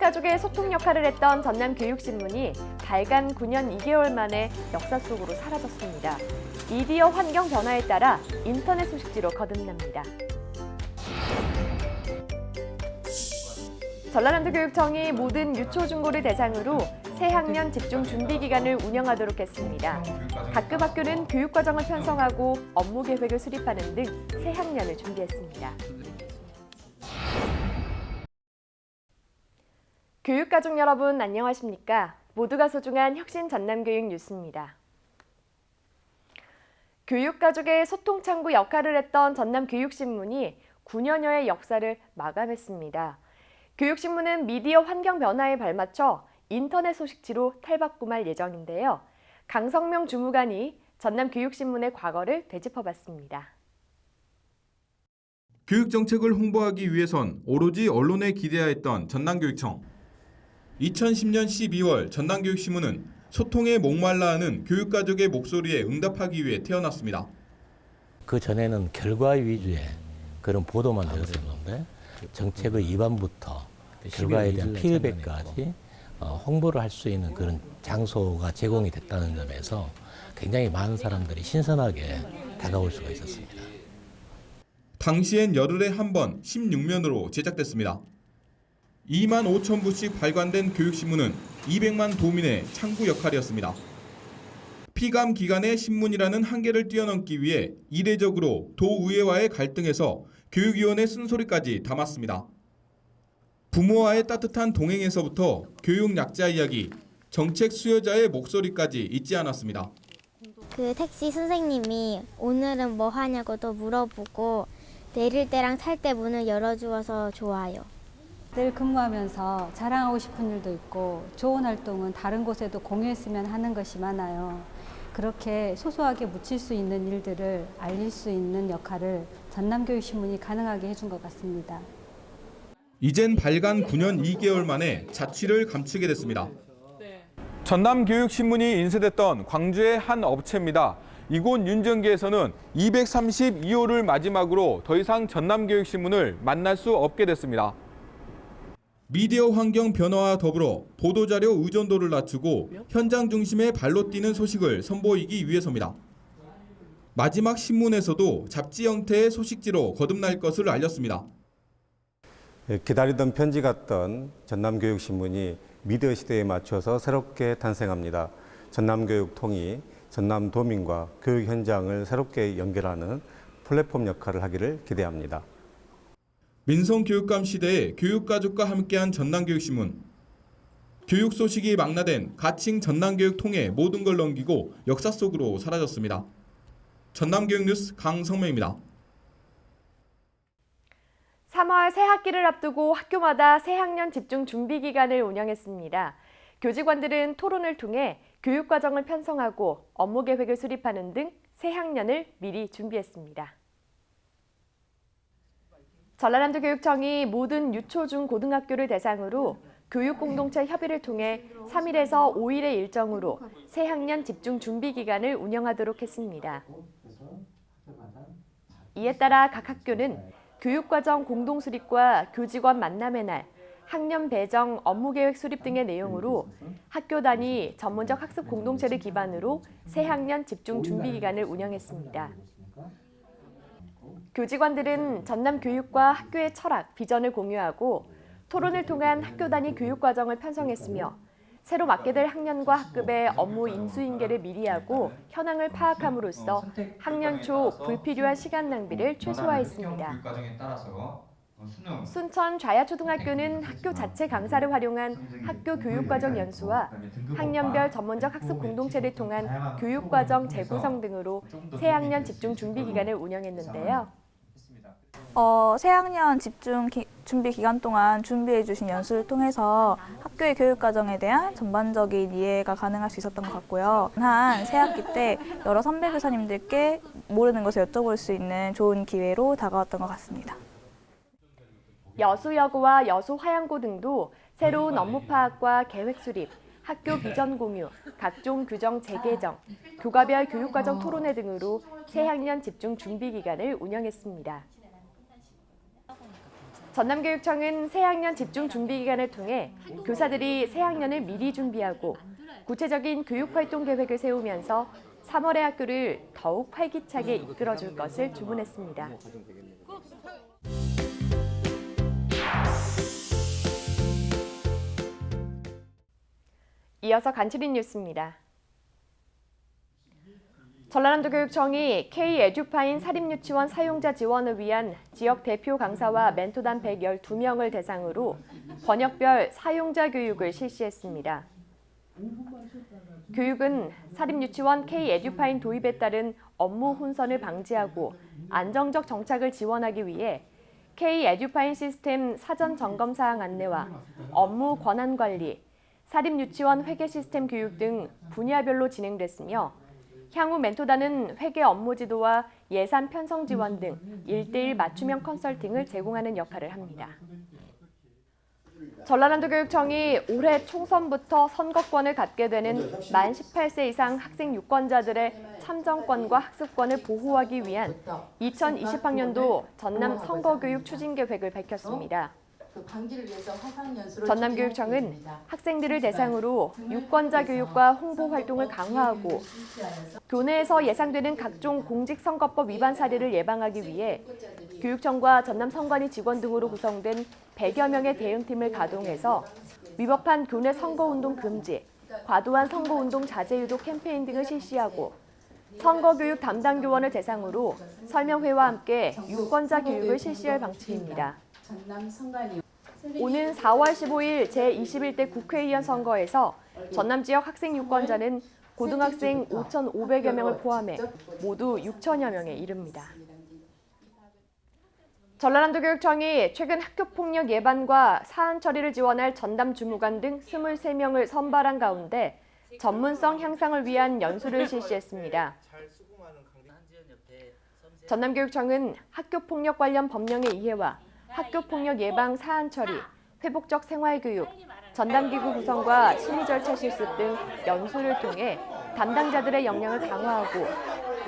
교육가족의 소통 역할을 했던 전남교육신문이 발간 9년 2개월 만에 역사 속으로 사라졌습니다. 미디어 환경 변화에 따라 인터넷 소식지로 거듭납니다. 전라남도교육청이 모든 유초중고를 대상으로 새학년 집중 준비 기간을 운영하도록 했습니다. 각급 학교는 교육과정을 편성하고 업무 계획을 수립하는 등 새학년을 준비했습니다. 교육가족 여러분 안녕하십니까? 모두가 소중한 혁신 전남교육 뉴스입니다. 교육가족의 소통창구 역할을 했던 전남교육신문이 9년여의 역사를 마감했습니다. 교육신문은 미디어 환경 변화에 발맞춰 인터넷 소식지로 탈바꿈할 예정인데요. 강성명 주무관이 전남교육신문의 과거를 되짚어봤습니다. 교육정책을 홍보하기 위해선 오로지 언론에 기대하였던 전남교육청. 2010년 12월 전남교육신문은 소통에 목말라하는 교육가족의 목소리에 응답하기 위해 태어났습니다. 그 전에는 결과 위주의 그런 보도만 되었었는데 정책의 입안부터 결과에 대한 피드백까지 홍보를 할 수 있는 그런 장소가 제공이 됐다는 점에서 굉장히 많은 사람들이 신선하게 다가올 수가 있었습니다. 당시엔 열흘에 한 번 16면으로 제작됐습니다. 2만 5천 부씩 발간된 교육신문은 200만 도민의 창구 역할이었습니다. 피감 기관의 신문이라는 한계를 뛰어넘기 위해 이례적으로 도의회와의 갈등에서 교육위원회 쓴소리까지 담았습니다. 부모와의 따뜻한 동행에서부터 교육 약자 이야기, 정책 수요자의 목소리까지 잊지 않았습니다. 그 택시 선생님이 오늘은 뭐 하냐고도 물어보고 내릴 때랑 탈 때 문을 열어주어서 좋아요. 늘 근무하면서 자랑하고 싶은 일도 있고 좋은 활동은 다른 곳에도 공유했으면 하는 것이 많아요. 그렇게 소소하게 묻힐 수 있는 일들을 알릴 수 있는 역할을 전남교육신문이 가능하게 해준 것 같습니다. 이젠 발간 9년 2개월 만에 자취를 감추게 됐습니다. 전남교육신문이 인쇄됐던 광주의 한 업체입니다. 이곳 윤정기에서는 232호를 마지막으로 더 이상 전남교육신문을 만날 수 없게 됐습니다. 미디어 환경 변화와 더불어 보도자료 의존도를 낮추고 현장 중심의 발로 뛰는 소식을 선보이기 위해서입니다. 마지막 신문에서도 잡지 형태의 소식지로 거듭날 것을 알렸습니다. 기다리던 편지 같던 전남교육신문이 미디어 시대에 맞춰서 새롭게 탄생합니다. 전남교육통이 전남도민과 교육 현장을 새롭게 연결하는 플랫폼 역할을 하기를 기대합니다. 민성교육감 시대에 교육가족과 함께한 전남교육신문. 교육 소식이 망라된 가칭 전남교육통에 모든 걸 넘기고 역사 속으로 사라졌습니다. 전남교육뉴스 강성명입니다. 3월 새 학기를 앞두고 학교마다 새학년 집중 준비 기간을 운영했습니다. 교직원들은 토론을 통해 교육과정을 편성하고 업무 계획을 수립하는 등 새학년을 미리 준비했습니다. 전라남도교육청이 모든 유초, 중, 고등학교를 대상으로 교육공동체 협의를 통해 3일에서 5일의 일정으로 새학년 집중 준비 기간을 운영하도록 했습니다. 이에 따라 각 학교는 교육과정 공동수립과 교직원 만남의 날, 학년 배정, 업무계획 수립 등의 내용으로 학교 단위 전문적 학습 공동체를 기반으로 새학년 집중 준비 기간을 운영했습니다. 교직원들은 전남교육과 학교의 철학, 비전을 공유하고 토론을 통한 학교 단위 교육과정을 편성했으며 새로 맡게 될 학년과 학급의 업무 인수인계를 미리 하고 현황을 파악함으로써 학년 초 불필요한 시간 낭비를 최소화했습니다. 순천 좌야초등학교는 학교 자체 강사를 활용한 학교 교육과정 연수와 학년별 전문적 학습 공동체를 통한 교육과정 재구성 등으로 새학년 집중 준비 기간을 운영했는데요. 새학년 집중 준비 기간 동안 준비해 주신 연수를 통해서 학교의 교육 과정에 대한 전반적인 이해가 가능할 수 있었던 것 같고요. 한 새학기 때 여러 선배 교사님들께 모르는 것을 여쭤볼 수 있는 좋은 기회로 다가왔던 것 같습니다. 여수여고와 여수화양고 등도 새로운 업무 파악과 계획 수립, 학교 비전 공유, 각종 규정 재개정, 교과별 교육과정 토론회 등으로 새학년 집중 준비 기간을 운영했습니다. 전남교육청은 새학년 집중 준비 기간을 통해 교사들이 새학년을 미리 준비하고 구체적인 교육활동 계획을 세우면서 3월의 학교를 더욱 활기차게 이끌어줄 것을 주문했습니다. 이어서 간추린 뉴스입니다. 전라남도교육청이 K-에듀파인 사립유치원 사용자 지원을 위한 지역 대표 강사와 멘토단 112명을 대상으로 번역별 사용자 교육을 실시했습니다. 교육은 사립유치원 K-에듀파인 도입에 따른 업무 혼선을 방지하고 안정적 정착을 지원하기 위해 K-에듀파인 시스템 사전 점검 사항 안내와 업무 권한 관리, 사립유치원 회계 시스템 교육 등 분야별로 진행됐으며 향후 멘토단은 회계 업무 지도와 예산 편성 지원 등 1:1 맞춤형 컨설팅을 제공하는 역할을 합니다. 전라남도교육청이 올해 총선부터 선거권을 갖게 되는 만 18세 이상 학생 유권자들의 참정권과 학습권을 보호하기 위한 2020학년도 전남 선거교육 추진 계획을 밝혔습니다. 전남교육청은 학생들을 대상으로 유권자 교육과 홍보 활동을 강화하고 교내에서 예상되는 각종 공직선거법 위반 사례를 예방하기 위해 교육청과 전남선관위 직원 등으로 구성된 100여 명의 대응팀을 가동해서 위법한 교내 선거운동 금지, 과도한 선거운동 자제 유도 캠페인 등을 실시하고 선거교육 담당 교원을 대상으로 설명회와 함께 유권자 교육을 실시할 방침입니다. 오는 4월 15일 제21대 국회의원 선거에서 전남 지역 학생 유권자는 고등학생 5,500여 명을 포함해 모두 6천여 명에 이릅니다. 전라남도교육청이 최근 학교폭력 예방과 사안 처리를 지원할 전담 주무관 등 23명을 선발한 가운데 전문성 향상을 위한 연수를 실시했습니다. 전남교육청은 학교폭력 관련 법령의 이해와 학교폭력 예방 사안 처리, 회복적 생활교육, 전담기구 구성과 심의 절차 실습 등 연수를 통해 담당자들의 역량을 강화하고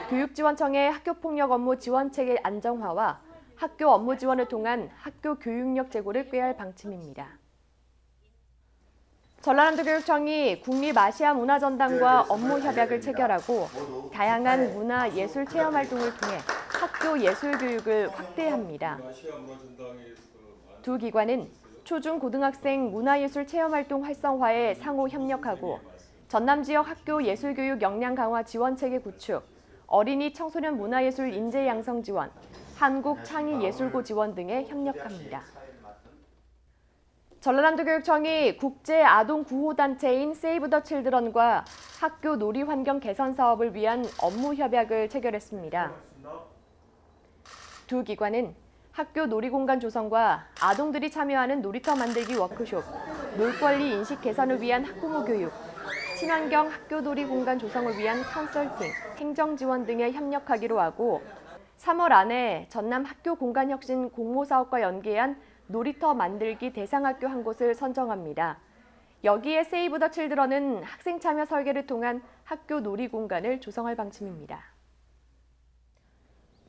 교육지원청의 학교폭력 업무 지원체계 안정화와 학교 업무 지원을 통한 학교 교육력 제고를 꾀할 방침입니다. 전라남도교육청이 국립아시아 문화전당과 업무 협약을 체결하고 다양한 문화 예술 체험 활동을 통해 학교 예술 교육을 확대합니다. 두 기관은 초중 고등학생 문화예술 체험 활동 활성화에 상호 협력하고 전남 지역 학교 예술 교육 역량 강화 지원 체계 구축, 어린이 청소년 문화예술 인재 양성 지원, 한국창의예술고 지원 등에 협력합니다. 전라남도교육청이 국제 아동 구호 단체인 세이브 더 칠드런과 학교 놀이 환경 개선 사업을 위한 업무 협약을 체결했습니다. 두 기관은 학교 놀이공간 조성과 아동들이 참여하는 놀이터 만들기 워크숍, 놀권리 인식 개선을 위한 학부모 교육, 친환경 학교 놀이공간 조성을 위한 컨설팅, 행정 지원 등에 협력하기로 하고 3월 안에 전남 학교 공간혁신 공모사업과 연계한 놀이터 만들기 대상학교 한 곳을 선정합니다. 여기에 세이브 더 칠드런은 학생 참여 설계를 통한 학교 놀이공간을 조성할 방침입니다.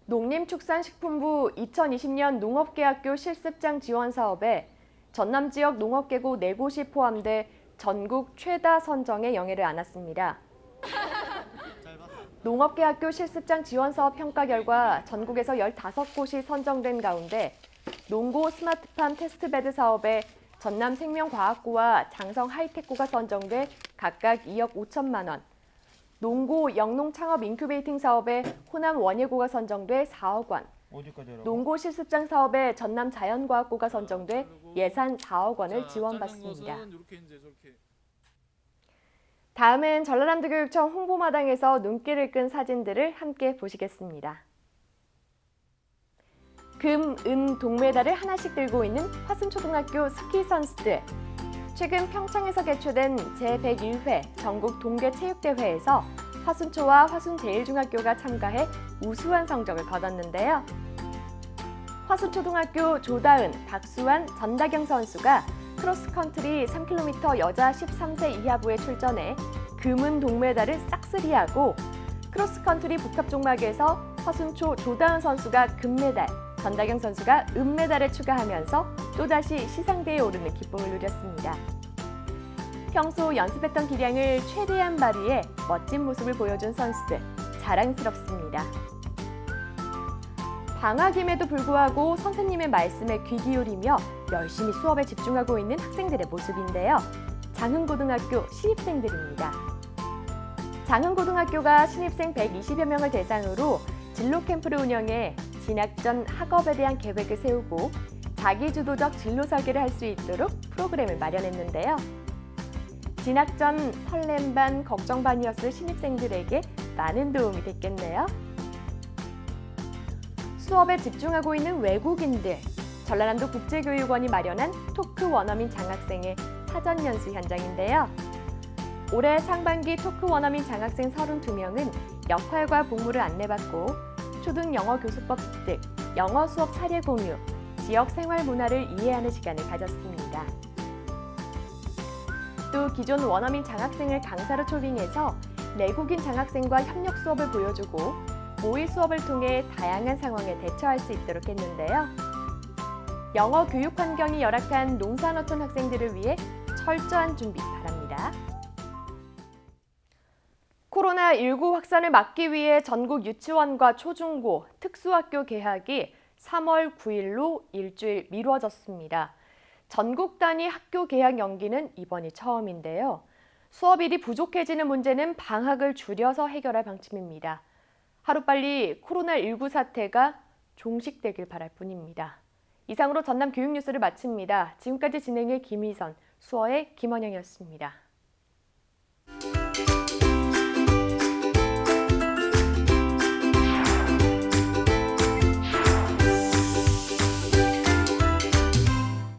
농림축산식품부 2020년 농업계학교 실습장 지원 사업에 전남 지역 농업계고 4곳이 포함돼 전국 최다 선정의 영예를 안았습니다. 농업계학교 실습장 지원 사업 평가 결과 전국에서 15곳이 선정된 가운데 농고 스마트팜 테스트베드 사업에 전남 생명과학고와 장성 하이테크고가 선정돼 각각 2억 5천만 원, 농고 영농 창업 인큐베이팅 사업에 호남 원예고가 선정돼 4억 원, 농고 실습장 사업에 전남 자연과학고가 선정돼 예산 4억 원을 지원받습니다. 다음은 전라남도교육청 홍보마당에서 눈길을 끈 사진들을 함께 보시겠습니다. 금, 은, 동메달을 하나씩 들고 있는 화순초등학교 스키 선수들. 최근 평창에서 개최된 제101회 전국 동계체육대회에서 화순초와 화순제일중학교가 참가해 우수한 성적을 거뒀는데요. 화순초등학교 조다은, 박수환, 전다경 선수가 크로스컨트리 3km 여자 13세 이하부에 출전해 금은 동메달을 싹쓸이하고 크로스컨트리 복합 종목에서 화순초 조다은 선수가 금메달, 전다경 선수가 은메달을 추가하면서 또다시 시상대에 오르는 기쁨을 누렸습니다. 평소 연습했던 기량을 최대한 발휘해 멋진 모습을 보여준 선수들, 자랑스럽습니다. 방학임에도 불구하고 선생님의 말씀에 귀 기울이며 열심히 수업에 집중하고 있는 학생들의 모습인데요. 장흥고등학교 신입생들입니다. 장흥고등학교가 신입생 120여 명을 대상으로 진로 캠프를 운영해 진학 전 학업에 대한 계획을 세우고 자기주도적 진로 설계를 할 수 있도록 프로그램을 마련했는데요. 진학 전 설렘 반, 걱정 반이었을 신입생들에게 많은 도움이 됐겠네요. 수업에 집중하고 있는 외국인들, 전라남도 국제교육원이 마련한 토크 원어민 장학생의 사전 연수 현장인데요. 올해 상반기 토크 원어민 장학생 32명은 역할과 복무를 안내받고 초등 영어 교수법 습득, 영어 수업 사례 공유, 지역 생활 문화를 이해하는 시간을 가졌습니다. 또 기존 원어민 장학생을 강사로 초빙해서 내국인 장학생과 협력 수업을 보여주고 모의 수업을 통해 다양한 상황에 대처할 수 있도록 했는데요. 영어 교육 환경이 열악한 농사노촌 학생들을 위해 철저한 준비 바랍니다. 코로나19 확산을 막기 위해 전국 유치원과 초중고, 특수학교 개학이 3월 9일로 일주일 미뤄졌습니다. 전국 단위 학교 개학 연기는 이번이 처음인데요. 수업일이 부족해지는 문제는 방학을 줄여서 해결할 방침입니다. 하루빨리 코로나19 사태가 종식되길 바랄 뿐입니다. 이상으로 전남 교육뉴스를 마칩니다. 지금까지 진행의 김희선, 수어의 김원영이었습니다.